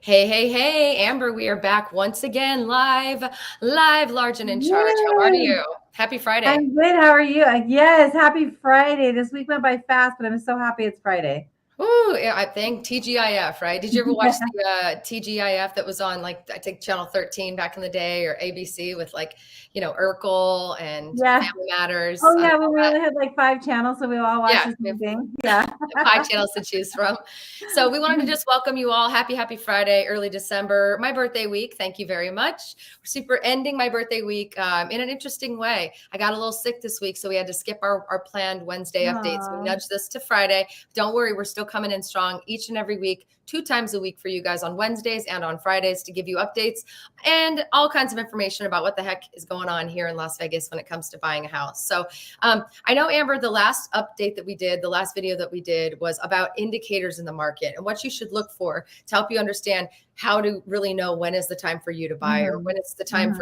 Hey, hey, hey, Amber, we are back once again, live, large and in charge. How are Yes, you? Happy Friday. I'm good. How are you? Yes, happy Friday. This week went by fast, but I'm so happy it's Friday. Ooh, yeah, I think TGIF, right? Did you ever watch the TGIF that was on like I think Channel 13 back in the day or ABC with Urkel and Yeah. Family Matters Oh, and yeah. all When we that? only had like five channels, so we all watched Yeah, the we same have thing. Yeah. five channels to choose from. So we wanted to just welcome you all. Happy Friday, early December, my birthday week. Thank you very much. We're super ending my birthday week in an interesting way. I got a little sick this week, so we had to skip our planned Wednesday updates. We Aw. nudged this to Friday. Don't worry, we're still coming in strong each and every week, 2 times a week for you guys on Wednesdays and on Fridays to give you updates and all kinds of information about what the heck is going on here in Las Vegas when it comes to buying a house. So I know, Amber, the last update that we did, the last video that we did was about indicators in the market and what you should look for to help you understand how to really know when is the time for you to buy or Mhm. when it's the time Mhm.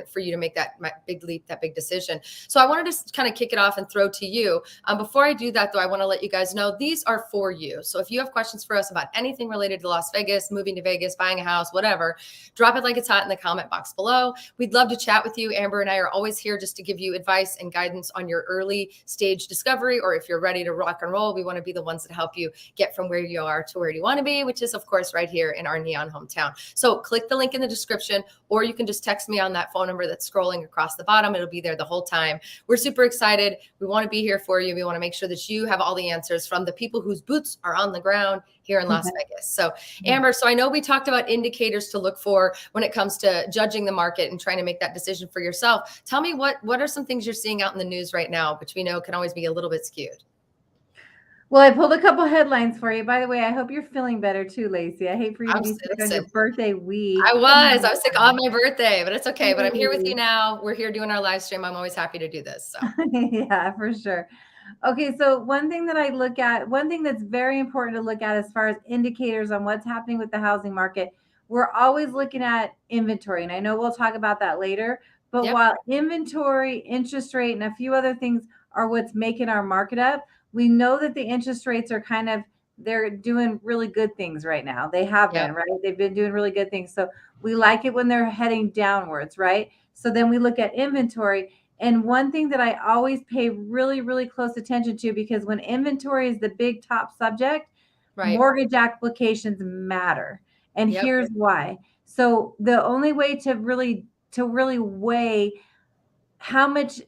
for you to make that big leap, that big decision. So I wanted to kind of kick it off and throw to you. Before I do that, though, I want to let you guys know these are for you. So if you have questions for us about anything related to Las Vegas, moving to Vegas, buying a house, whatever, drop it like it's hot in the comment box below. We'd love to chat with you. Amber and I are always here just to give you advice and guidance on your early stage discovery, or if you're ready to rock and roll, we want to be the ones that help you get from where you are to where you want to be, which is, of course, right here in our neon hometown. So click the link in the description, or you can just text me on that phone number that's scrolling across the bottom. It'll be there the whole time. We're super excited. We want to be here for you. We want to make sure that you have all the answers from the people whose boots are on the ground here in Las Vegas. So, Amber, so I know we talked about indicators to look for when it comes to judging the market and trying to make that decision for yourself. Tell me what are some things you're seeing out in the news right now, which we know can always be a little bit skewed. Well, I pulled a couple headlines for you. By the way, I hope you're feeling better too, Lacey. I hate for you to I'm be sick on your listen, birthday I week. Come was. I was sick on on. my birthday, but it's okay. But I'm here with you Please. now. We're here doing our live stream. I'm always happy to do this. So, Yeah, for sure. Okay, so one thing that I look at, one thing that's very important to look at as far as indicators on what's happening with the housing market, we're always looking at inventory. And I know we'll talk about that later. But yep. while inventory, interest rate, and a few other things are what's making our market up, we know that the interest rates are kind of, they're doing really good things right now. They have Yep. been, right? They've been doing really good things. So we like it when they're heading downwards, right? So then we look at inventory. And one thing that I always pay really, really close attention to, because when inventory is the big top subject, Right. mortgage applications matter. And Yep. here's why. So the only way to really weigh how much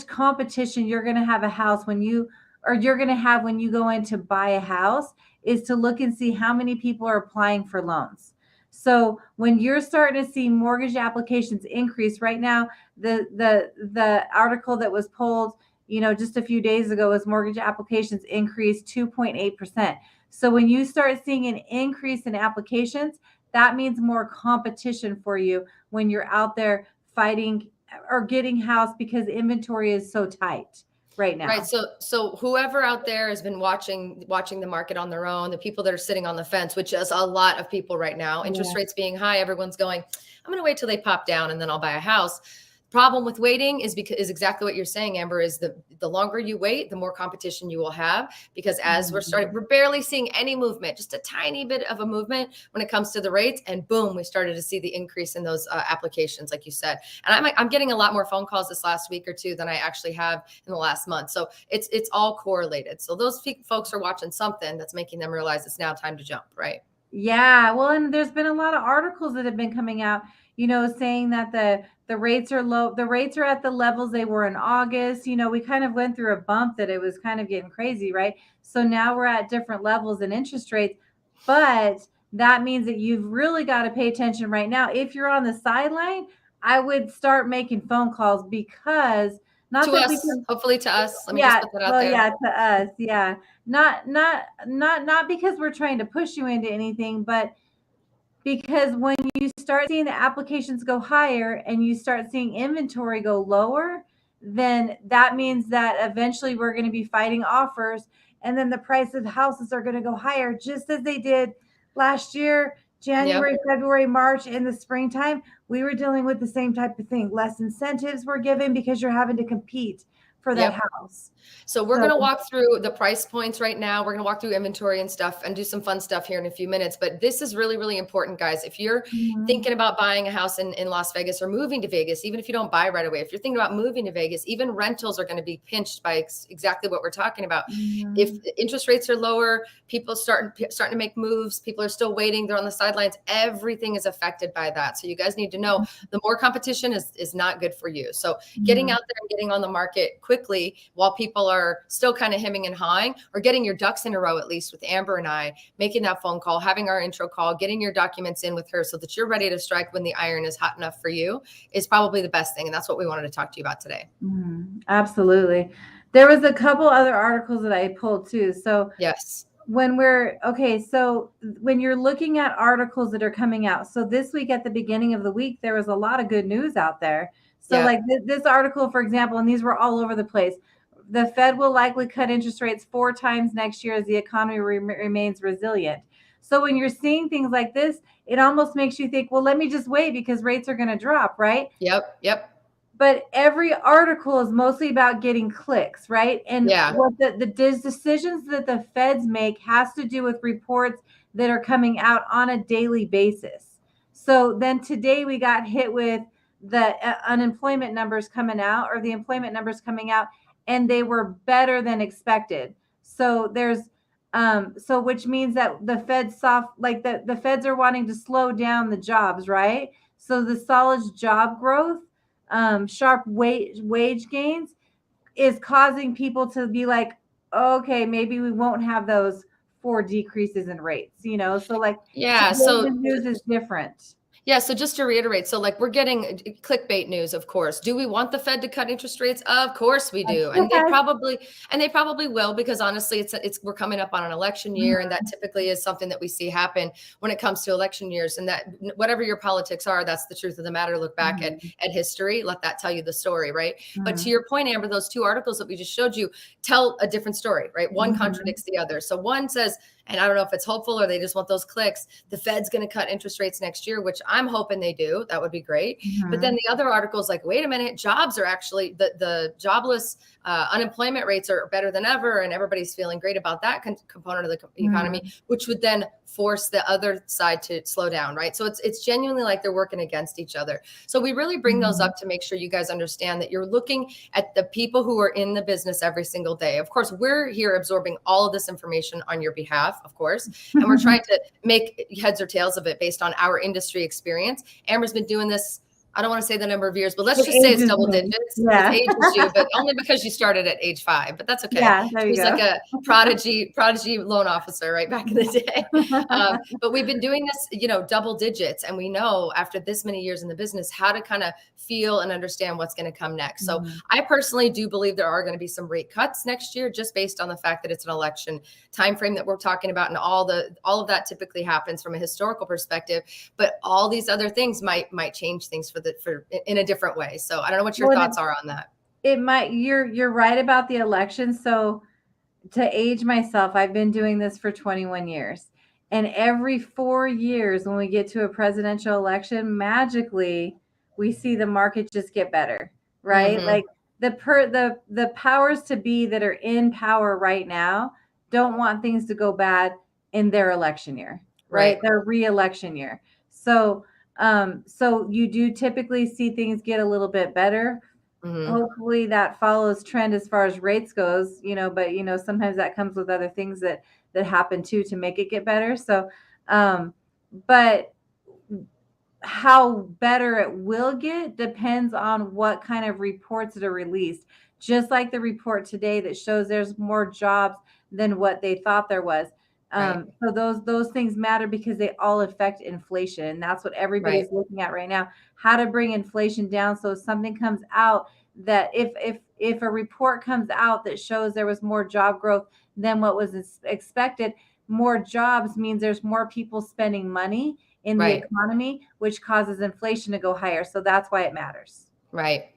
competition you're going to have a house when you or you're going to have when you go in to buy a house is to look and see how many people are applying for loans. So when you're starting to see mortgage applications increase right now, the article that was pulled, just a few days ago, was mortgage applications increased 2.8%. So when you start seeing an increase in applications, that means more competition for you when you're out there fighting or getting house because inventory is so tight right Right. now. So whoever out there has been watching the market on their own, the people that are sitting on the fence, which is a lot of people right now, interest Yeah. rates being high, everyone's going, I'm going to wait till they pop down and then I'll buy a house. Problem with waiting is exactly what you're saying, Amber, is the longer you wait, the more competition you will have, because as Mhm. we're barely seeing any movement, just a tiny bit of a movement when it comes to the rates, and boom, we started to see the increase in those applications, like you said. And I'm getting a lot more phone calls this last week or two than I actually have in the last month. So it's all correlated. So those folks are watching something that's making them realize it's now time to jump, right? Yeah, well, and there's been a lot of articles that have been coming out, saying that the rates are low. The rates are at the levels they were in August. We kind of went through a bump that it was kind of getting crazy, right? So now we're at different levels in interest rates, but that means that you've really got to pay attention right now. If you're on the sideline, I would start making phone calls, because not To that we us, can. hopefully to us. Let me just Yeah, put that out well, there. yeah, to us, yeah. Not because we're trying to push you into anything, but because when you start seeing the applications go higher and you start seeing inventory go lower, then that means that eventually we're going to be fighting offers, and then the price of houses are going to go higher, just as they did last year, Yep. January, February, March, in the springtime. We were dealing with the same type of thing. Less incentives were given because you're having to compete for that Yep. house. So we're So, going to walk through the price points right now. We're going to walk through inventory and stuff and do some fun stuff here in a few minutes. But this is really, really important, guys. If you're mhm, thinking about buying a house in Las Vegas or moving to Vegas, even if you don't buy right away, if you're thinking about moving to Vegas, even rentals are going to be pinched by exactly what we're talking about. If mhm, interest rates are lower, people starting to make moves, people are still waiting, they're on the sidelines. Everything is affected by that. So you guys need to know the more competition is not good for you. So getting mhm, out there and getting on the market quickly while people are still kind of hemming and hawing, or getting your ducks in a row, at least with Amber and I, making that phone call, having our intro call, getting your documents in with her so that you're ready to strike when the iron is hot enough for you, is probably the best thing. And that's what we wanted to talk to you about today. absolutely. There was a couple other articles that I pulled too. So Yes. so when you're looking at articles that are coming out, so this week at the beginning of the week, there was a lot of good news out there. So Yeah. like this article, for example, and these were all over the place. The Fed will likely cut interest rates 4 times next year as the economy remains resilient. So when you're seeing things like this, it almost makes you think, well, let me just wait because rates are going to drop, right? Yep. Yep. But every article is mostly about getting clicks, right? And Yeah. what the decisions that the feds make has to do with reports that are coming out on a daily basis. So then today we got hit with the unemployment numbers coming out, or the employment numbers coming out, and they were better than expected. So so which means that the feds the feds are wanting to slow down the jobs, right? So the solid job growth, sharp wage gains is causing people to be like, okay, maybe we won't have those 4 decreases in rates, So like Yeah. today's news is different. Yeah, so just to reiterate, so like we're getting clickbait news, of course. Do we want the Fed to cut interest rates? Of course we do. And they probably will, because honestly it's we're coming up on an election year, and that typically is something that we see happen when it comes to election years. And that whatever your politics are, that's the truth of the matter. Look back at history, let that tell you the story, right? But to your point, Amber, those two articles that we just showed you tell a different story, right? One contradicts the other. So one says, and I don't know if it's hopeful or they just want those clicks, the Fed's going to cut interest rates next year, which I'm hoping they do. That would be great. But then the other article's like, wait a minute, jobs are actually the jobless unemployment rates are better than ever, and everybody's feeling great about that component of the economy, which would then force the other side to slow down, right? So it's genuinely like they're working against each other. So we really bring those up to make sure you guys understand that you're looking at the people who are in the business every single day. Of course, we're here absorbing all of this information on your behalf, of course, and we're trying to make heads or tails of it based on our industry experience. Amber's been doing this, I don't want to say the number of years, but let's It just say it's ages double me. digits. Yeah. It ages you, but only because you started at age 5, but that's okay. Yeah, there you She was go. like a prodigy loan officer right back in the day. But we've been doing this, double digits. And we know after this many years in the business, how to kind of feel and understand what's going to come next. So I personally do believe there are going to be some rate cuts next year, just based on the fact that it's an election timeframe that we're talking about. And all of that typically happens from a historical perspective, but all these other things might change things for in a different way. So I don't know what your thoughts are on that. It might, you're right about the election. So to age myself, I've been doing this for 21 years. And every 4 years, when we get to a presidential election, magically we see the market just get better, right? Like the powers to be that are in power right now don't want things to go bad in their election year, right? Their re-election year. So you do typically see things get a little bit better. Hopefully that follows trend as far as rates goes, but sometimes that comes with other things that happen too to make it get better. So but how better it will get depends on what kind of reports that are released. Just like the report today that shows there's more jobs than what they thought there was. So those things matter because they all affect inflation, and that's what everybody's looking at right now. How to bring inflation down. So if something comes out that if a report comes out that shows there was more job growth than what was expected, more jobs means there's more people spending money in the economy, which causes inflation to go higher. So that's why it matters. Right.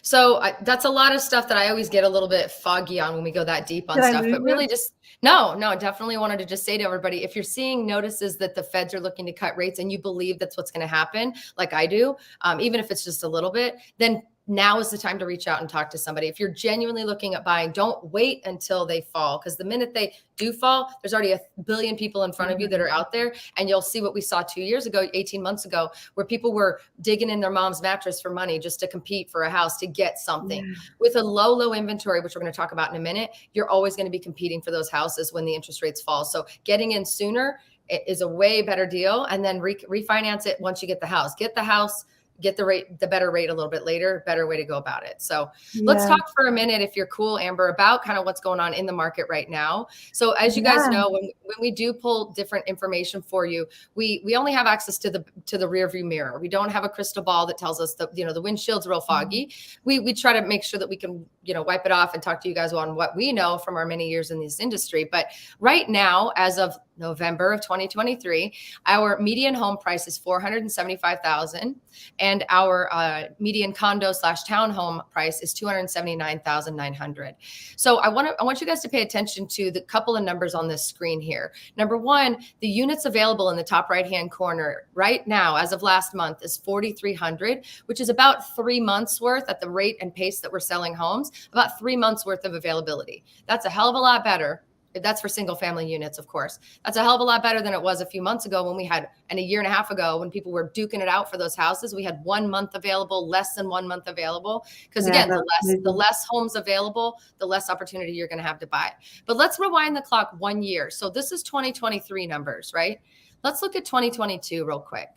So that's a lot of stuff that I always get a little bit foggy on when we go that deep on Did I stuff, lose but really you? just, no, definitely wanted to just say to everybody, if you're seeing notices that the feds are looking to cut rates and you believe that's what's going to happen, like I do, even if it's just a little bit, then now is the time to reach out and talk to somebody. If you're genuinely looking at buying, don't wait until they fall, because the minute they do fall, there's already a billion people in front of you that are out there. And you'll see what we saw 2 years ago, 18 months ago, where people were digging in their mom's mattress for money just to compete for a house, to get something. Yeah. With a low inventory, which we're going to talk about in a minute, you're always going to be competing for those houses when the interest rates fall. So getting in sooner is a way better deal. And then refinance it once you get the house. Get the house, get the better rate a little bit later, better way to go about it. So let's talk for a minute, if you're cool, Amber, about kind of what's going on in the market right now. So as you guys know, when we do pull different information for you, we only have access to the rear view mirror. We don't have a crystal ball that tells us that, the windshield's real foggy. We try to make sure that we can, wipe it off and talk to you guys on what we know from our many years in this industry. But right now, as of November of 2023, our median home price is $475,000, and our median condo / townhome price is $279,900. So I want you guys to pay attention to the couple of numbers on this screen here. Number one, the units available in the top right-hand corner right now, as of last month, is 4,300, which is about 3 months worth at the rate and pace that we're selling homes, about 3 months worth of availability. That's a hell of a lot better. That's for single family units, of course. That's a hell of a lot better than it was a few months ago when we had, and a year and a half ago when people were duking it out for those houses. We had 1 month available, less than 1 month available. Because again, the less homes available, the less opportunity you're going to have to buy. But let's rewind the clock 1 year. So this is 2023 numbers, right? Let's look at 2022 real quick.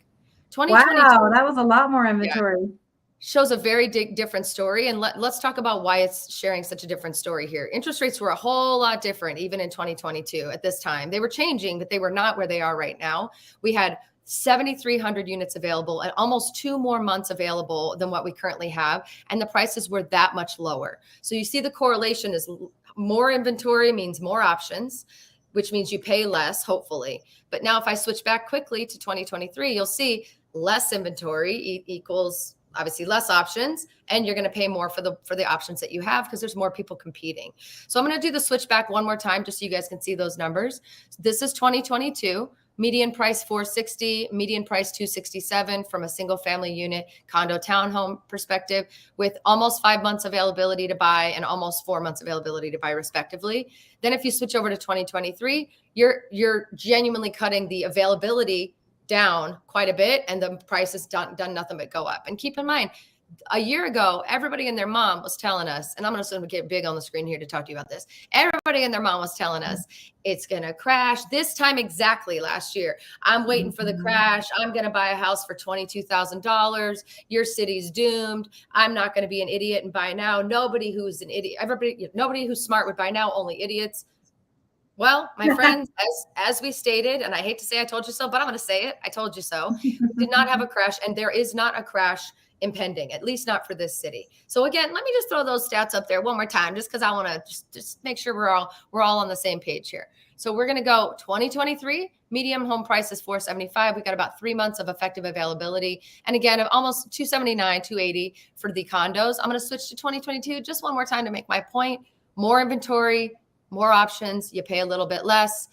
2022, wow, that was a lot more inventory. Shows a very different story. And let's talk about why it's sharing such a different story here. Interest rates were a whole lot different even in 2022 at this time. They were changing, but they were not where they are right now. We had 7,300 units available and almost 2 more months available than what we currently have. And the prices were that much lower. So you see the correlation is more inventory means more options, which means you pay less, hopefully. But now if I switch back quickly to 2023, you'll see less inventory equals obviously less options, and you're going to pay more for the options that you have because there's more people competing. So I'm going to do the switch back one more time just so you guys can see those numbers. This is 2022, median price 460, median price 267 from a single family unit, condo, townhome perspective, with almost 5 months availability to buy and almost 4 months availability to buy respectively. Then if you switch over to 2023, you're genuinely cutting the availability down quite a bit, and the price has done nothing but go up. And keep in mind, a year ago, everybody and their mom was telling us, and I'm going to get big on the screen here to talk to you about this. Everybody and their mom was telling us it's going to crash this time exactly last year. I'm waiting for the crash. I'm going to buy a house for $22,000. Your city's doomed. I'm not going to be an idiot and buy now. Nobody who's an idiot, nobody who's smart would buy now, only idiots. Well, my friends, as we stated, and I hate to say I told you so, but I'm going to say it. I told you so. We did not have a crash, and there is not a crash impending, at least not for this city. So again, let me just throw those stats up there one more time, just because I want to just make sure we're all on the same page here. So we're going to go 2023. Medium home price is $475. We got about 3 months of effective availability. And again, of almost $279, $280 for the condos. I'm going to switch to 2022 just one more time to make my point. More inventory, more options, you pay a little bit less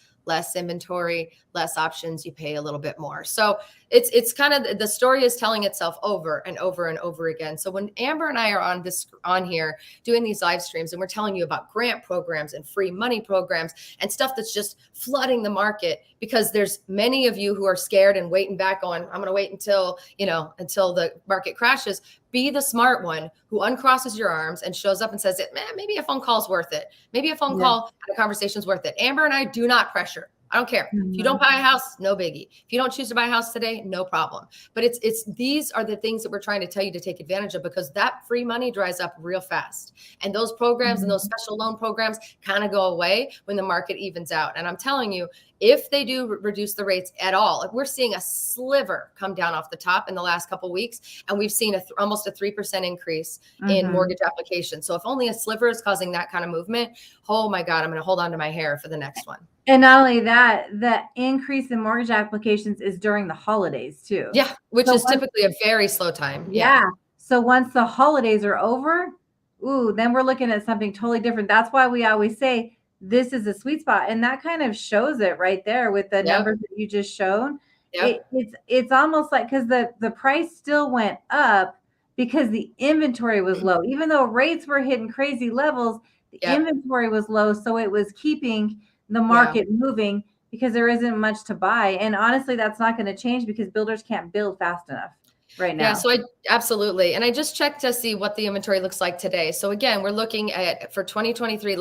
inventory, less options, you pay a little bit more. So it's kind of, the story is telling itself over and over and over again. So when Amber and I are on here doing these live streams, and we're telling you about grant programs and free money programs and stuff that's just flooding the market, because there's many of you who are scared and waiting back on, I'm going to wait until the market crashes. Be the smart one who uncrosses your arms and shows up and says, man, maybe a phone call is worth it. Maybe a phone call and a conversation is worth it. Amber and I do not pressure. I don't care. If you don't buy a house, no biggie. If you don't choose to buy a house today, no problem. But these are the things that we're trying to tell you to take advantage of, because that free money dries up real fast. And those programs and those special loan programs kind of go away when the market evens out. And I'm telling you, if they do reduce the rates at all, we're seeing a sliver come down off the top in the last couple of weeks, and we've seen almost a 3% increase in mortgage applications. So if only a sliver is causing that kind of movement, oh my God, I'm going to hold on to my hair for the next one. And not only that, the increase in mortgage applications is during the holidays too. Yeah, which is typically a very slow time. Yeah. So once the holidays are over, then we're looking at something totally different. That's why we always say this is a sweet spot. And that kind of shows it right there with the numbers that you just showed. It's almost like, because the price still went up because the inventory was low. Even though rates were hitting crazy levels, the Yep. inventory was low. So it was keeping the Yeah. market moving because there isn't much to buy. And honestly, that's not going to change because builders can't build fast enough right now. Yeah, so absolutely. And I just checked to see what the inventory looks like today. So again, we're looking at for 2023,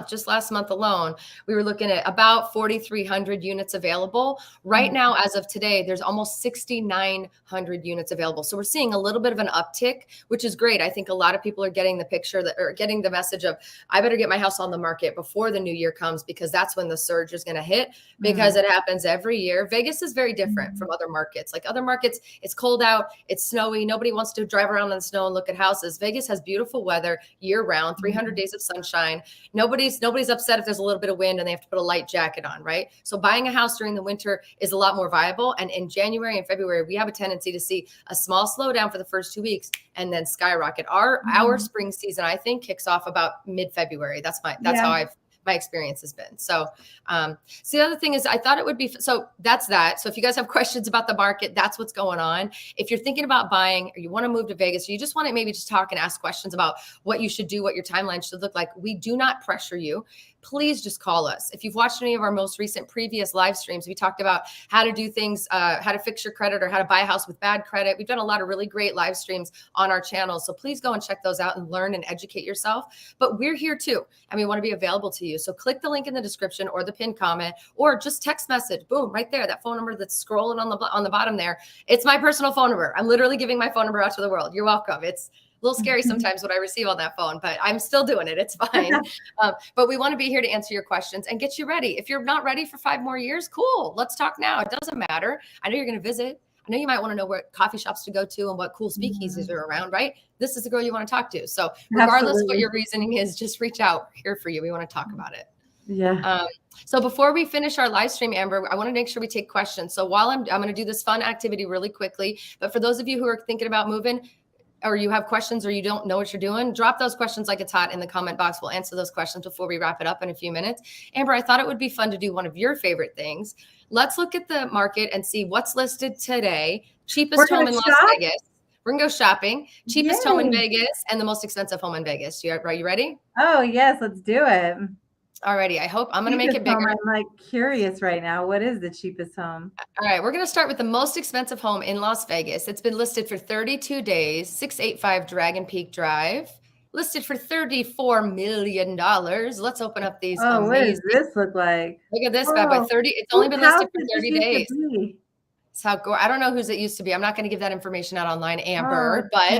just last month alone, we were looking at about 4,300 units available. Right now, as of today, there's almost 6,900 units available. So we're seeing a little bit of an uptick, which is great. I think a lot of people are getting the picture that, or getting the message of, I better get my house on the market before the new year comes, because that's when the surge is going to hit, because it happens every year. Vegas is very different from other markets. Like other markets, it's cold out, it's snowy. Nobody wants to drive around in the snow and look at houses. Vegas has beautiful weather year round, 300 days of sunshine. Nobody's upset if there's a little bit of wind and they have to put a light jacket on, right? So buying a house during the winter is a lot more viable. And in January and February, we have a tendency to see a small slowdown for the first 2 weeks and then skyrocket. Our spring season, I think, kicks off about mid-February. That's how my experience has been. So, so the other thing is, I thought it would be, so that's that. So if you guys have questions about the market, that's what's going on. If you're thinking about buying, or you want to move to Vegas, or you just want to maybe just talk and ask questions about what you should do, what your timeline should look like, we do not pressure you. Please just call us. If you've watched any of our most recent previous live streams, we talked about how to do things, how to fix your credit, or how to buy a house with bad credit. We've done a lot of really great live streams on our channel. So please go and check those out and learn and educate yourself. But we're here too, and we want to be available to you. So click the link in the description or the pinned comment, or just text message, boom, right there, that phone number that's scrolling on the bottom there. It's my personal phone number. I'm literally giving my phone number out to the world. You're welcome. It's a little scary sometimes what I receive on that phone, but I'm still doing it. It's fine. But we want to be here to answer your questions and get you ready. If you're not ready for 5 more years, cool. Let's talk now. It doesn't matter. I know you're going to visit. I know you might want to know what coffee shops to go to and what cool speakeasies are around, right? This is the girl you want to talk to. So regardless of what your reasoning is, just reach out. We're here for you. We want to talk about it. Yeah. So before we finish our live stream, Amber, I want to make sure we take questions. So while I'm going to do this fun activity really quickly, but for those of you who are thinking about moving, or you have questions, or you don't know what you're doing, drop those questions like it's hot in the comment box. We'll answer those questions before we wrap it up in a few minutes. Amber, I thought it would be fun to do one of your favorite things. Let's look at the market and see what's listed today. Cheapest home in Las Vegas. We're gonna go shopping. Cheapest home in Vegas and the most expensive home in Vegas. Are you ready? Oh yes, let's do it. Alrighty, I hope I'm going to make it bigger. I'm like curious right now. What is the cheapest home? All right, we're going to start with the most expensive home in Las Vegas. It's been listed for 32 days, 685 Dragon Peak Drive, listed for $34 million. Let's open up these. Oh, what does this look like? Look at this bad boy. It's only been listed for 30 days. It's how I don't know whose it used to be. I'm not going to give that information out online, Amber, but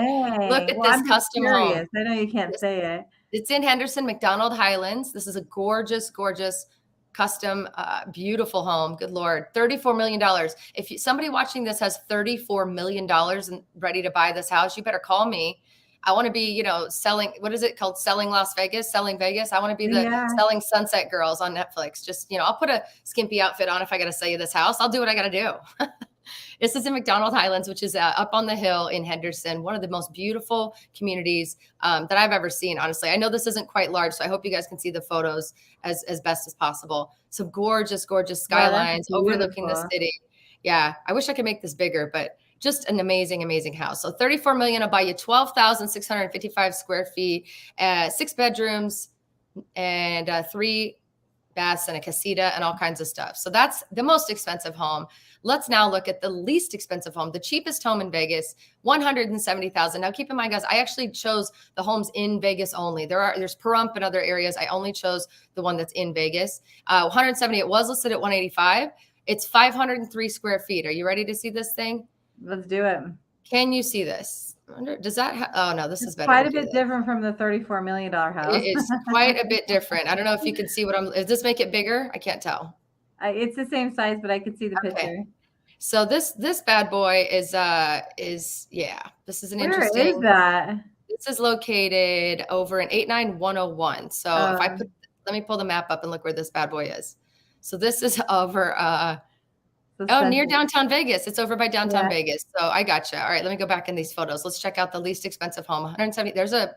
look at this custom home. I know you can't say it. It's in Henderson, McDonald Highlands. This is a gorgeous, gorgeous, custom, beautiful home. Good Lord. $34 million. If somebody watching this has $34 million and ready to buy this house, you better call me. I want to be, selling, what is it called? Selling Las Vegas, selling Vegas. I want to be the selling Sunset Girls on Netflix. Just, I'll put a skimpy outfit on if I got to sell you this house. I'll do what I got to do. This is in McDonald Highlands, which is up on the hill in Henderson, one of the most beautiful communities that I've ever seen, honestly. I know this isn't quite large, so I hope you guys can see the photos as best as possible. Some gorgeous, gorgeous skylines overlooking the city. Yeah, I wish I could make this bigger, but just an amazing, amazing house. So $34 million will buy you 12,655 square feet, 6 bedrooms, and 3 baths and a casita and all kinds of stuff. So that's the most expensive home. Let's now look at the least expensive home, the cheapest home in Vegas, $170,000. Now keep in mind, guys, I actually chose the homes in Vegas only. There's Pahrump and other areas. I only chose the one that's in Vegas. 170. It was listed at 185. It's 503 square feet. Are you ready to see this thing? Let's do it. Can you see this? Does that? Oh no, this is better. Quite a bit different from the $34 million house. It's quite a bit different. I don't know if you can see does this make it bigger? I can't tell. It's the same size, but I could see the picture. So this bad boy is yeah. This is an interesting. Where is that? This is located over in 89101. So if I let me pull the map up and look where this bad boy is. So this is over near downtown Vegas. It's over by downtown Vegas. So I gotcha. All right, let me go back in these photos. Let's check out the least expensive home. 170. There's a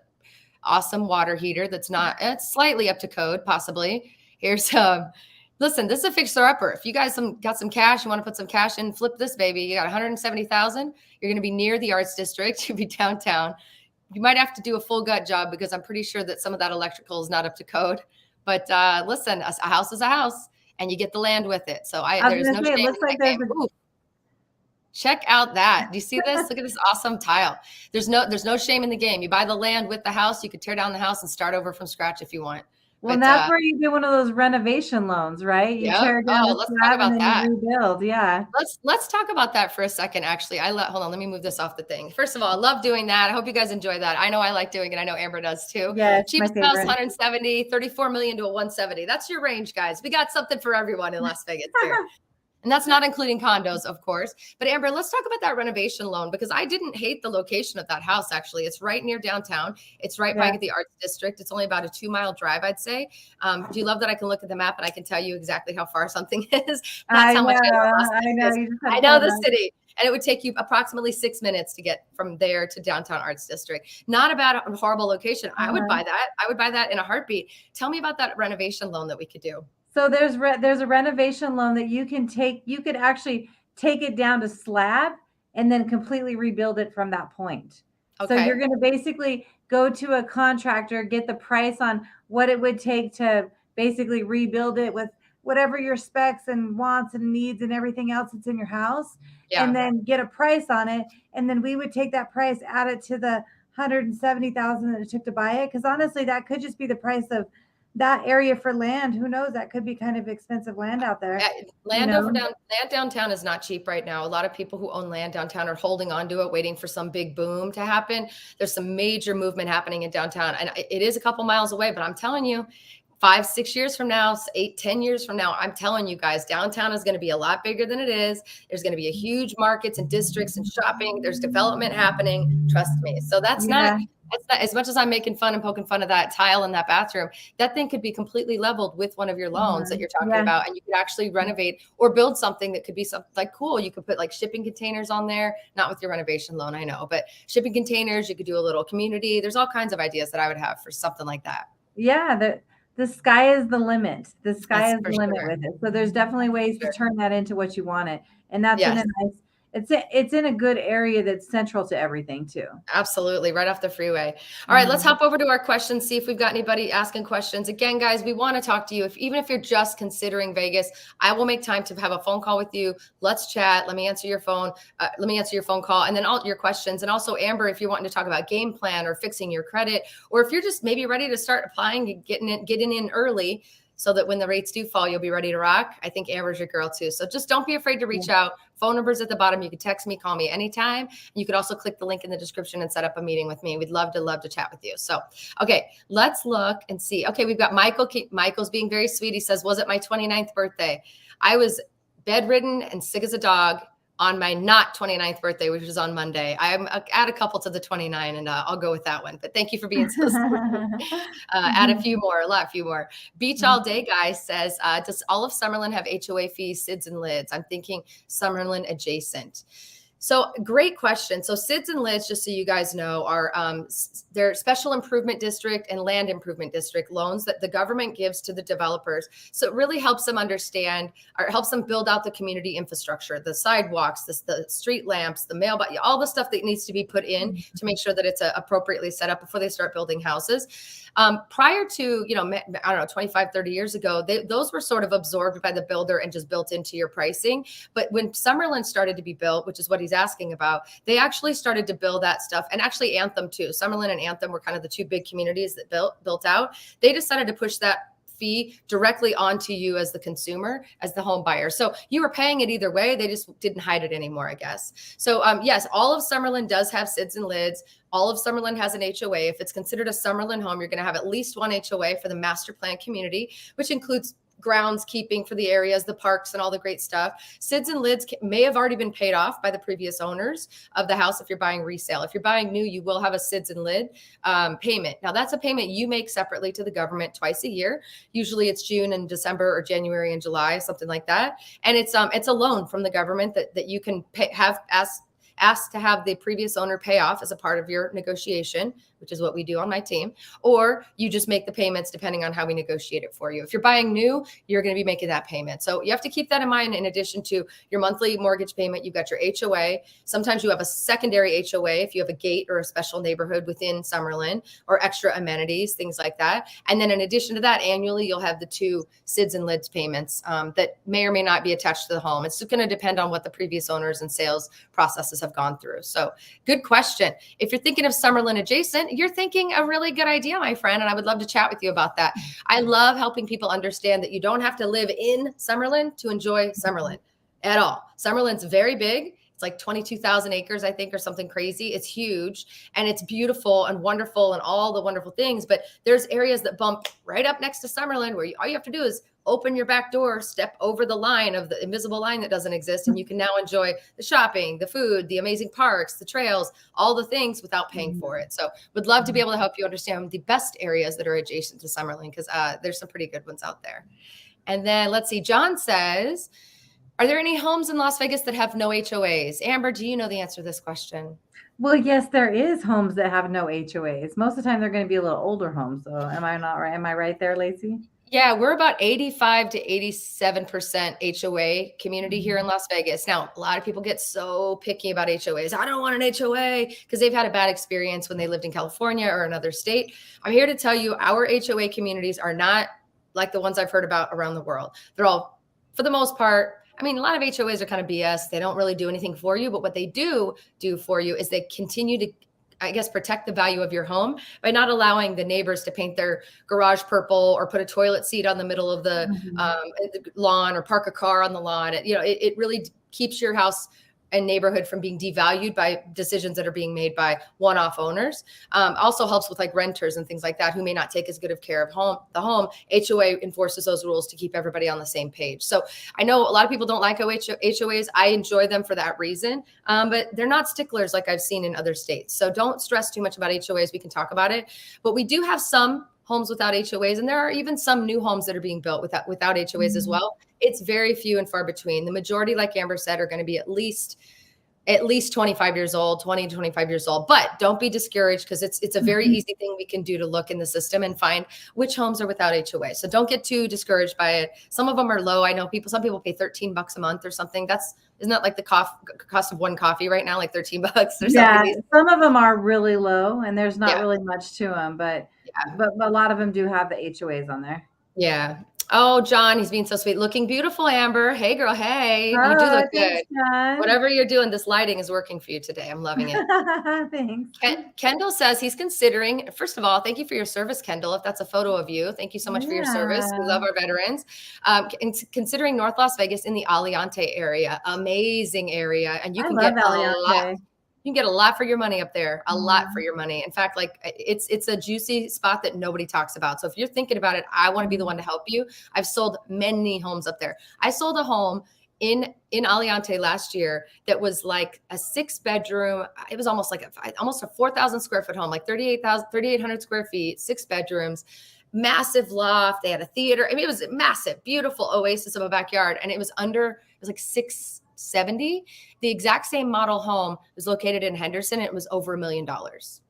awesome water heater that's not. It's slightly up to code, possibly. Here's Listen, this is a fixer-upper. If you guys got some cash, you want to put some cash in, flip this baby. You got 170,000. You're going to be near the arts district. You'll be downtown. You might have to do a full gut job because I'm pretty sure that some of that electrical is not up to code. But listen, a house is a house, and you get the land with it. So I was there's gonna no say, it shame looks in like that there's game. Ooh, check out that. Do you see this? Look at this awesome tile. There's no shame in the game. You buy the land with the house. You could tear down the house and start over from scratch if you want. Well, But that's where you do one of those renovation loans, right? You yeah. tear down Oh, the let's talk slab and about then that. you rebuild. Yeah. Let's talk about that for a second. Actually, hold on. Let me move this off the thing. First of all, I love doing that. I hope you guys enjoy that. I know I like doing it. I know Amber does too. Yes, my Cheapest house, favorite. 170, 34 million to a 170. That's your range, guys. We got something for everyone in Las Vegas here. And that's not including condos, of course. But Amber, let's talk about that renovation loan because I didn't hate the location of that house, actually. It's right near downtown. It's right by the arts district. It's only about a 2-mile drive, I'd say. Do you love that I can look at the map and I can tell you exactly how far something is? That's how much I know Las Vegas. You just have I know the city. And it would take you approximately 6 minutes to get from there to downtown arts district. Not a bad, horrible location. I would buy that. I would buy that in a heartbeat. Tell me about that renovation loan that we could do. So there's a renovation loan that you can take. You could actually take it down to slab and then completely rebuild it from that point. Okay. So you're going to basically go to a contractor, get the price on what it would take to basically rebuild it with whatever your specs and wants and needs and everything else that's in your house, and then get a price on it. And then we would take that price, add it to the 170,000 that it took to buy it. Because honestly, that could just be the price of that area for land. Who knows? That could be kind of expensive land out there. Land downtown is not cheap right now. A lot of people who own land downtown are holding on to it, waiting for some big boom to happen. There's some major movement happening in downtown, and it is a couple miles away, but I'm telling you, 5, 6 years from now, 8, 10 years from now, I'm telling you guys, downtown is going to be a lot bigger than it is. There's going to be a huge markets and districts and shopping. There's development happening. Trust me. So that's not, as much as I'm making fun and poking fun of that tile in that bathroom, that thing could be completely leveled with one of your loans that you're talking about. And you could actually renovate or build something that could be something like cool. You could put like shipping containers on there, not with your renovation loan, I know, but shipping containers, you could do a little community. There's all kinds of ideas that I would have for something like that. Yeah. The sky is the limit. The sky is the limit with it. So there's definitely ways to turn that into what you want it. And that's in a nice, it's in a good area that's central to everything too. Absolutely. Right off the freeway. All right, let's hop over to our questions, see if we've got anybody asking questions. Again, guys, we want to talk to you. Even if you're just considering Vegas, I will make time to have a phone call with you. Let's chat. Let me answer your phone. Let me answer your phone call and then all your questions. And also Amber, if you're wanting to talk about game plan or fixing your credit, or if you're just maybe ready to start applying and getting in early, so that when the rates do fall, you'll be ready to rock. I think Amber's your girl too. So just don't be afraid to reach out. Phone number's at the bottom. You can text me, call me anytime. You could also click the link in the description and set up a meeting with me. We'd love to chat with you. So, okay, let's look and see. Okay, we've got Michael. Michael's being very sweet. He says, was it my 29th birthday? I was bedridden and sick as a dog on my not 29th birthday, which was on Monday. I'm add a couple to the 29 and I'll go with that one. But thank you for being so sweet. Add a few more. Beach All Day Guy says, does all of Summerlin have HOA fees, SIDS and LIDs? I'm thinking Summerlin adjacent. So great question. So SIDS and LIDs, just so you guys know, are they're special improvement district and land improvement district loans that the government gives to the developers. So it really helps them understand or helps them build out the community infrastructure, the sidewalks, the street lamps, the mailbox, all the stuff that needs to be put in to make sure that it's appropriately set up before they start building houses. Prior to, I don't know, 25, 30 years ago, those were sort of absorbed by the builder and just built into your pricing. But when Summerlin started to be built, which is what he's asking about, they actually started to build that stuff, and actually Anthem too. Summerlin and Anthem were kind of the two big communities that built out. They decided to push that fee directly onto you as the consumer, as the home buyer. So you were paying it either way. They just didn't hide it anymore, I guess. So yes, all of Summerlin does have SIDS and LIDs. All of Summerlin has an HOA. If it's considered a Summerlin home, you're going to have at least one HOA for the master plan community, which includes groundskeeping for the areas, the parks, and all the great stuff. SIDS and LIDs may have already been paid off by the previous owners of the house if you're buying resale. If you're buying new, you will have a SIDS and LID payment. Now, that's a payment you make separately to the government twice a year. Usually it's June and December, or January and July, something like that. And it's a loan from the government that you can ask to have the previous owner pay off as a part of your negotiation, which is what we do on my team, or you just make the payments depending on how we negotiate it for you. If you're buying new, you're going to be making that payment. So you have to keep that in mind. In addition to your monthly mortgage payment, you've got your HOA. Sometimes you have a secondary HOA if you have a gate or a special neighborhood within Summerlin, or extra amenities, things like that. And then in addition to that, annually, you'll have the 2 SIDS and LIDS payments that may or may not be attached to the home. It's going to depend on what the previous owners and sales processes have gone through. So good question. If you're thinking of Summerlin adjacent, you're thinking a really good idea, my friend, and I would love to chat with you about that. I love helping people understand that you don't have to live in Summerlin to enjoy Summerlin at all. Summerlin's very big. It's like 22,000 acres, I think, or something crazy. It's huge and it's beautiful and wonderful and all the wonderful things. But there's areas that bump right up next to Summerlin where all you have to do is open your back door, step over the line of the invisible line that doesn't exist. And you can now enjoy the shopping, the food, the amazing parks, the trails, all the things without paying for it. So would love to be able to help you understand the best areas that are adjacent to Summerlin, because there's some pretty good ones out there. And then let's see, John says, are there any homes in Las Vegas that have no HOAs? Amber, do you know the answer to this question? Well, yes, there is homes that have no HOAs. Most of the time, they're going to be a little older homes. So, am I not right? Am I right there, Laci? Yeah, we're about 85 to 87% HOA community here in Las Vegas. Now, a lot of people get so picky about HOAs. I don't want an HOA because they've had a bad experience when they lived in California or another state. I'm here to tell you our HOA communities are not like the ones I've heard about around the world. They're all, for the most part, I mean, a lot of HOAs are kind of BS. They don't really do anything for you, but what they do for you is they continue to, I guess, protect the value of your home by not allowing the neighbors to paint their garage purple or put a toilet seat on the middle of the lawn or park a car on the lawn. It really keeps your house and neighborhood from being devalued by decisions that are being made by one-off owners. Also helps with like renters and things like that who may not take as good of care of the home. HOA enforces those rules to keep everybody on the same page. So I know a lot of people don't like HOAs. I enjoy them for that reason, but they're not sticklers like I've seen in other states. So don't stress too much about HOAs. We can talk about it, but we do have some homes without HOAs, and there are even some new homes that are being built without HOAs as well. It's very few and far between. The majority, like Amber said, are going to be at least 25 years old, 20 to 25 years old. But don't be discouraged, because it's a very easy thing we can do to look in the system and find which homes are without HOA. So don't get too discouraged by it. Some of them are low. I know some people pay $13 a month or something. Isn't that like the cost of one coffee right now, like $13 or something? Yeah, some of them are really low and there's not really much to them, but a lot of them do have the HOAs on there. Yeah. Oh, John, he's being so sweet. Looking beautiful, Amber. Hey, girl. Hey, you do look good. John. Whatever you're doing, this lighting is working for you today. I'm loving it. Thanks. Kendall says he's considering, first of all, thank you for your service, Kendall. If that's a photo of you, thank you so much for your service. We love our veterans. Considering North Las Vegas in the Aliante area, amazing area. And you can get a lot. You can get a lot for your money up there, a lot for your money. In fact, like it's a juicy spot that nobody talks about. So if you're thinking about it, I want to be the one to help you. I've sold many homes up there. I sold a home in Aliante last year that was like a 6-bedroom. It was almost a 4,000 square foot home, like 3,800 square feet, 6 bedrooms, massive loft. They had a theater. I mean, it was a massive, beautiful oasis of a backyard. And it was like $670. The exact same model home was located in Henderson. And it was over $1 million.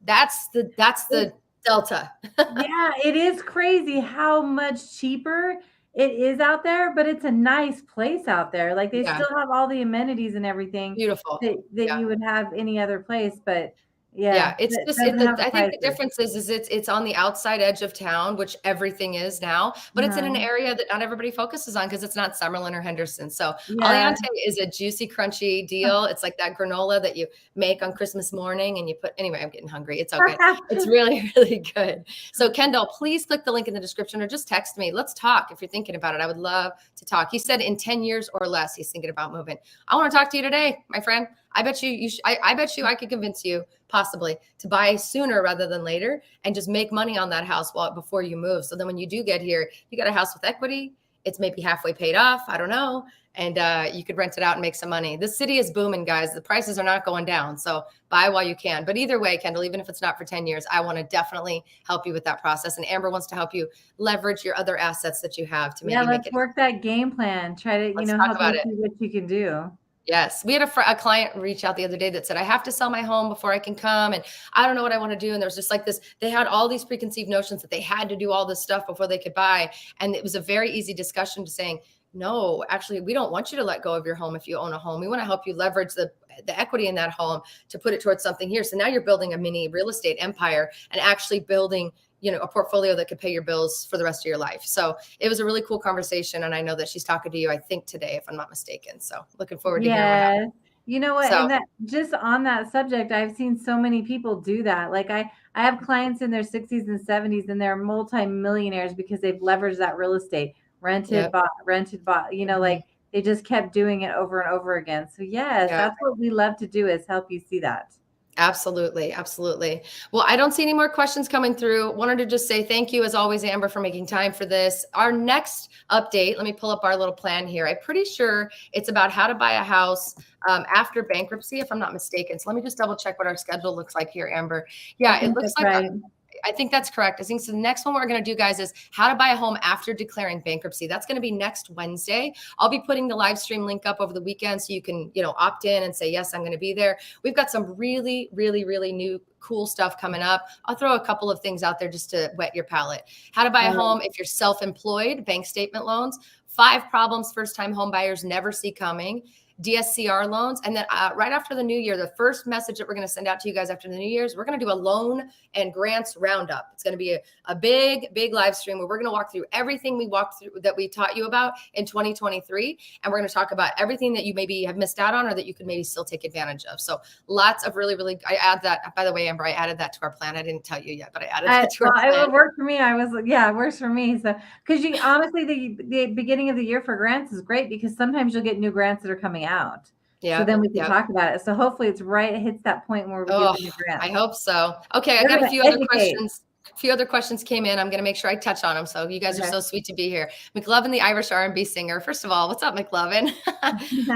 That's the delta. Yeah, it is crazy how much cheaper it is out there, but it's a nice place out there. Like they still have all the amenities and everything. Beautiful. That you would have any other place, but it's just, I think the difference is it's on the outside edge of town, which everything is now, but it's in an area that not everybody focuses on because it's not Summerlin or Henderson. So Aliante is a juicy, crunchy deal. It's like that granola that you make on Christmas morning and you put, anyway, I'm getting hungry. It's okay. It's really, really good. So Kendall, please click the link in the description or just text me. Let's talk if you're thinking about it. I would love to talk. He said in 10 years or less, he's thinking about moving. I want to talk to you today, my friend. I bet you I bet you I could convince you possibly to buy sooner rather than later and just make money on that house before you move. So then when you do get here, you got a house with equity. It's maybe halfway paid off. I don't know. And you could rent it out and make some money. This city is booming, guys. The prices are not going down. So buy while you can. But either way, Kendall, even if it's not for 10 years, I want to definitely help you with that process. And Amber wants to help you leverage your other assets that you have to maybe make it. Let's work that game plan. Try to, help you see what you can do. Yes. We had a client reach out the other day that said, I have to sell my home before I can come. And I don't know what I want to do. And there's just like this, they had all these preconceived notions that they had to do all this stuff before they could buy. And it was a very easy discussion to saying, no, actually, we don't want you to let go of your home if you own a home. We want to help you leverage the equity in that home to put it towards something here. So now you're building a mini real estate empire and actually building, a portfolio that could pay your bills for the rest of your life. So it was a really cool conversation. And I know that she's talking to you, I think today, if I'm not mistaken. So looking forward to hearing what happens. Yes. You know what? So And that just on that subject, I've seen so many people do that. Like I have clients in their 60s and 70s and they're multimillionaires because they've leveraged that real estate, rented, yep. bought, rented, bought, Mhm. like they just kept doing it over and over again. So yes, Yeah. that's what we love to do is help you see that. Absolutely. Absolutely. Well, I don't see any more questions coming through. Wanted to just say thank you as always, Amber, for making time for this. Our next update, let me pull up our little plan here. I'm pretty sure it's about how to buy a house after bankruptcy, if I'm not mistaken. So let me just double check what our schedule looks like here, Amber. I Yeah, it think looks that's like right. I think that's correct. I think so. The next one we're going to do, guys, is how to buy a home after declaring bankruptcy. That's going to be next Wednesday. I'll be putting the live stream link up over the weekend so you can, opt in and say, yes, I'm going to be there. We've got some really, really, really new cool stuff coming up. I'll throw a couple of things out there just to whet your palate. How to buy a home if you're self-employed, bank statement loans, 5 problems first-time home buyers never see coming, DSCR loans. And then right after the new year, the first message that we're going to send out to you guys after the new year is we're going to do a loan and grants roundup. It's going to be a big, big live stream where we're going to walk through everything we walked through that we taught you about in 2023. And we're going to talk about everything that you maybe have missed out on or that you could maybe still take advantage of. So lots of really, really, I add that, by the way, Amber, I added that to our plan. I didn't tell you yet, but I added that to our plan. It worked for me. Yeah, it works for me. So, because you honestly, the beginning of the year for grants is great because sometimes you'll get new grants that are coming out. So Yeah. then we can Yeah. talk about it. So hopefully it's right. It hits that point where we get Oh, the new I grants. hope so. Okay, I We're got a going few to other educate. questions. A few other questions came in. I'm going to make sure I touch on them. So you guys are Okay. so sweet to be here. McLovin, the Irish R&B singer. First of all, what's up, McLovin?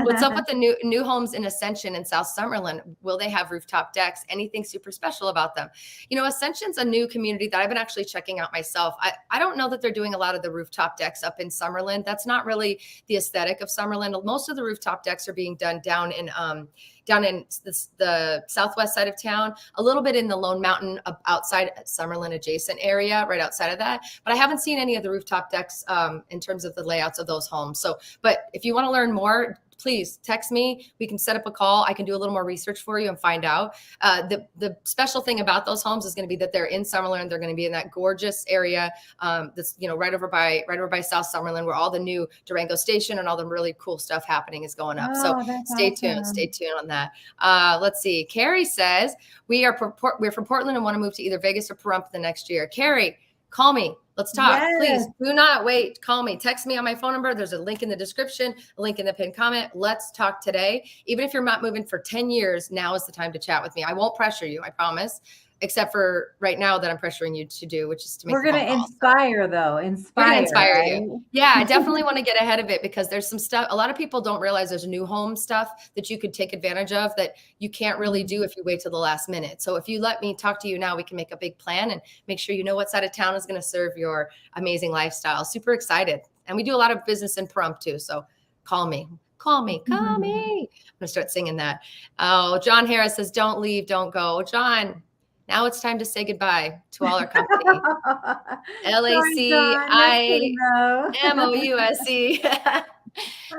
What's up with the new homes in Ascension in South Summerlin? Will they have rooftop decks? Anything super special about them? Ascension's a new community that I've been actually checking out myself. I don't know that they're doing a lot of the rooftop decks up in Summerlin. That's not really the aesthetic of Summerlin. Most of the rooftop decks are being done down in the southwest side of town, a little bit in the Lone Mountain outside Summerlin adjacent area, right outside of that. But I haven't seen any of the rooftop decks in terms of the layouts of those homes. So, but if you want to learn more, please text me. We can set up a call. I can do a little more research for you and find out. The special thing about those homes is going to be that they're in Summerlin. They're going to be in that gorgeous area that's right over by South Summerlin, where all the new Durango Station and all the really cool stuff happening is going up. So Oh, that's stay tuned. awesome. Stay tuned on that. Let's see. Carrie says we're from Portland and want to move to either Vegas or Pahrump the next year. Carrie, call me. Let's talk. Yes. Please do not wait. Call me. Text me on my phone number. There's a link in the description, a link in the pinned comment. Let's talk today. Even if you're not moving for 10 years, now is the time to chat with me. I won't pressure you, I promise. Except for right now that I'm pressuring you to do, which is to make We're going to inspire, though. We're going to Inspire, inspire right? you. Yeah, I definitely want to get ahead of it because there's some stuff. A lot of people don't realize there's new home stuff that you could take advantage of that you can't really do if you wait till the last minute. So if you let me talk to you now, we can make a big plan and make sure you know what side of town is going to serve your amazing lifestyle. Super excited. And we do a lot of business in Pahrump too. So call me. Call me. I'm going to start singing that. Oh, John Harris says, don't leave, don't go. John, now it's time to say goodbye to all our company. LACIMOUSE.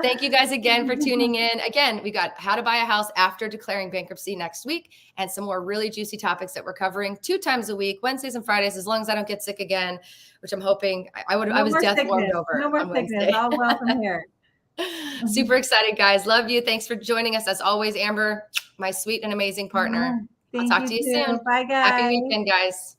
Thank you guys again for tuning in. Again, we got how to buy a house after declaring bankruptcy next week and some more really juicy topics that we're covering 2 times a week, Wednesdays and Fridays, as long as I don't get sick again, which I'm hoping I was death warmed over on Wednesday. All welcome here. Super excited, guys. Love you. Thanks for joining us. As always, Amber, my sweet and amazing partner. I'll talk to you soon. Bye, guys. Happy weekend, guys.